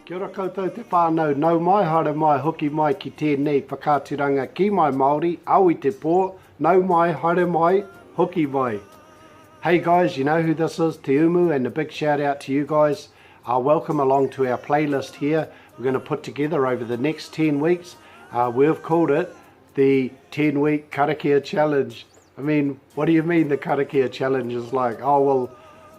Kia ora koutou te whānau, nau mai haere mai hoki mai ki tēnei whakāturanga Kiimai Māori, au I te pō, nau mai haere mai hoki mai. Hey guys, you know who this is, Te Umu, and a big shout out to you guys. Welcome along to our playlist here. We're going to put together over the next 10 weeks. We've called it the 10-week Karakia Challenge. I mean, what do you mean the Karakia Challenge is like? Oh, well,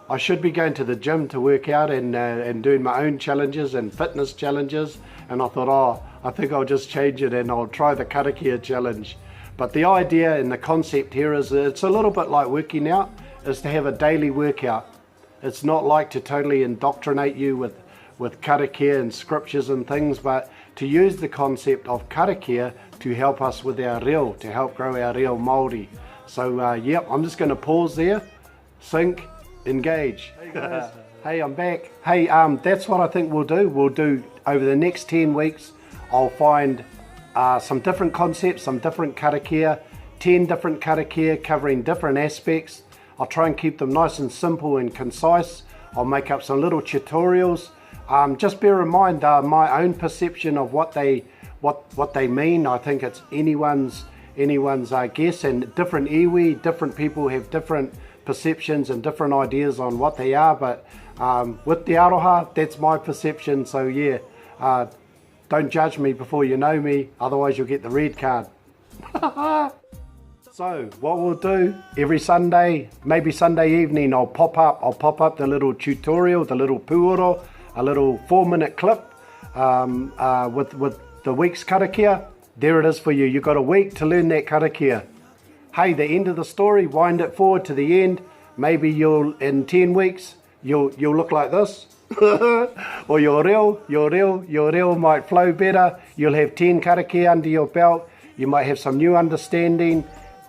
I should be going to the gym to work out and doing my own challenges and fitness challenges. And I thought, oh, I think I'll just change it and I'll try the Karakia Challenge. But the idea and the concept here is it's a little bit like working out, is to have a daily workout. It's not like to totally indoctrinate you with karakia and scriptures and things, but to use the concept of karakia to help us with our reo, to help grow our reo Māori. So yep, I'm just going to pause there, sync, engage. Hey guys. Hey, I'm back. Hey, that's what I think we'll do. We'll do over the next 10 weeks, I'll find some different concepts, some different karakia, 10 different karakia covering different aspects. I'll try and keep them nice and simple and concise. I'll make up some little tutorials. Just bear in mind my own perception of what they mean. I think it's anyone's guess, and different iwi, different people have different perceptions and different ideas on what they are, but with the aroha, that's my perception. So yeah, don't judge me before you know me, otherwise you'll get the red card. So what we'll do every Sunday, maybe Sunday evening, I'll pop up the little tutorial, the little puoro, a little 4-minute clip with the week's karakia. There it is for you. You've got a week to learn that karakia. Hey, the end of the story, wind it forward to the end. Maybe in 10 weeks, you'll look like this. Or your reo might flow better. You'll have 10 karakia under your belt. You might have some new understanding.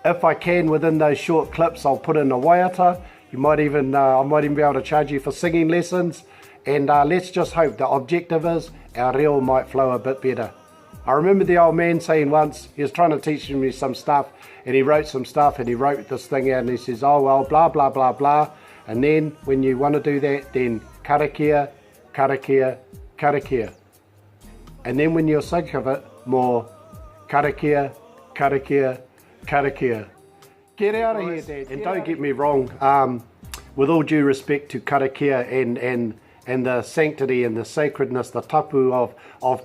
If I can, within those short clips, I'll put in a waiata. You might even, I might even be able to charge you for singing lessons. And let's just hope the objective is our reo might flow a bit better. I remember the old man saying once, he was trying to teach me some stuff, and he wrote some stuff, and he wrote this thing out, and he says, oh well, blah, blah, blah, blah. And then when you want to do that, then karakia, karakia, karakia. And then when you're sick of it, more karakia, karakia, karakia. Get out of here, Dad. And don't get me wrong, with all due respect to karakia and the sanctity and the sacredness, the tapu of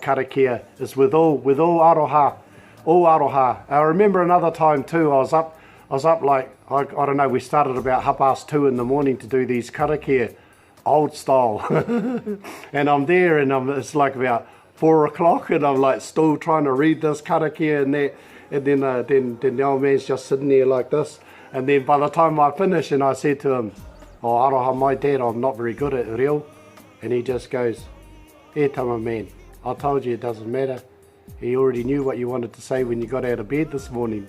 karakia is with all aroha, all aroha. I remember another time too, I was up like, I don't know, we started about 2:30 in the morning to do these karakia, old style. And I'm there and it's like about 4 o'clock and I'm like still trying to read this karakia and that. And then the old man's just sitting there like this. And then by the time I finish, and I said to him, oh, aroha, my dad, I'm not very good at reo. And he just goes, "Here, tama man, I told you it doesn't matter. He already knew what you wanted to say when you got out of bed this morning."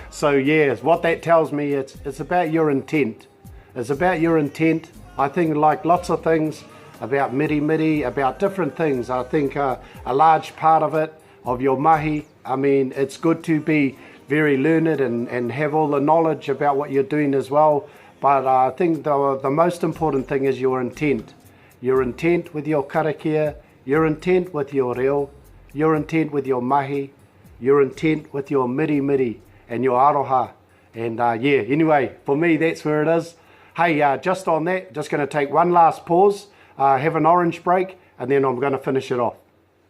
So yes, what that tells me, it's about your intent. It's about your intent. I think like lots of things, about miri, about different things. I think a large part of it, of your mahi, I mean, it's good to be very learned and have all the knowledge about what you're doing as well. But I think the most important thing is your intent. Your intent with your karakia, your intent with your reo, your intent with your mahi, your intent with your miri and your aroha. And yeah, anyway, for me, that's where it is. Hey, just on that, just going to take one last pause, have an orange break, and then I'm going to finish it off.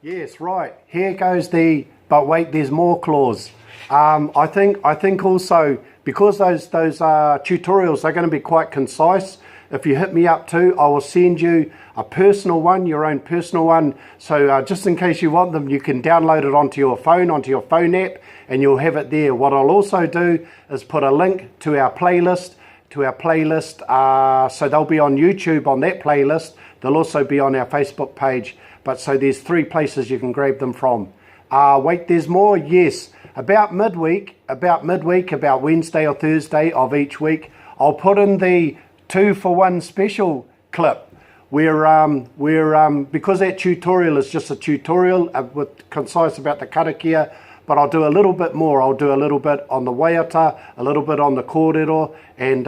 Yes, right. Here goes the, but wait, there's more clause. I think also, because those tutorials are going to be quite concise, if you hit me up too, I will send you a personal one, your own personal one. So just in case you want them, you can download it onto your phone app, and you'll have it there. What I'll also do is put a link to our playlist, so they'll be on YouTube on that playlist. They'll also be on our Facebook page. But so there's 3 places you can grab them from. Wait, there's more? Yes. About midweek, about Wednesday or Thursday of each week, I'll put in the 2-for-1 special clip where because that tutorial is just a tutorial with concise about the karakia, but I'll do a little bit more. I'll do a little bit on the waiata, a little bit on the kōrero, and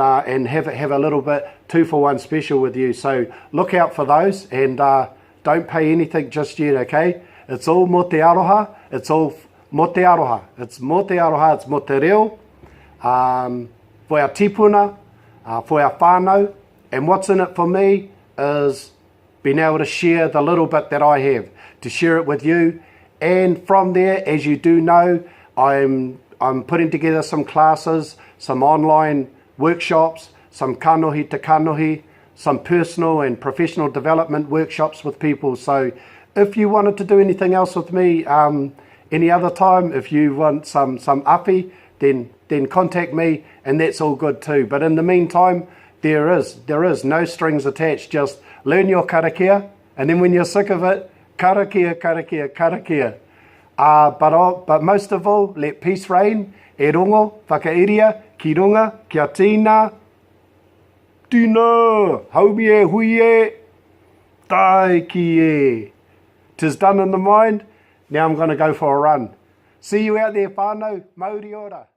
have a little bit 2-for-1 special with you. So look out for those, and don't pay anything just yet, okay? It's all mo te aroha. It's all mo te aroha. It's mo te aroha. It's mo te reo. For our tipuna, for our whānau. And what's in it for me is being able to share the little bit that I have, to share it with you. And from there, as you do know, I'm putting together some classes, some online workshops, some kanohi te kanohi, some personal and professional development workshops with people. So if you wanted to do anything else with me any other time, if you want some api, then contact me, and that's all good too. But in the meantime, there is no strings attached. Just learn your karakia, and then when you're sick of it, karakia, karakia, karakia. But most of all, let peace reign. E rongo, whakairia, ki runga, kia tīna, tūna, haumi e hui e, tai ki e. 'Tis done in the mind. Now I'm going to go for a run. See you out there, whānau, Māori ora.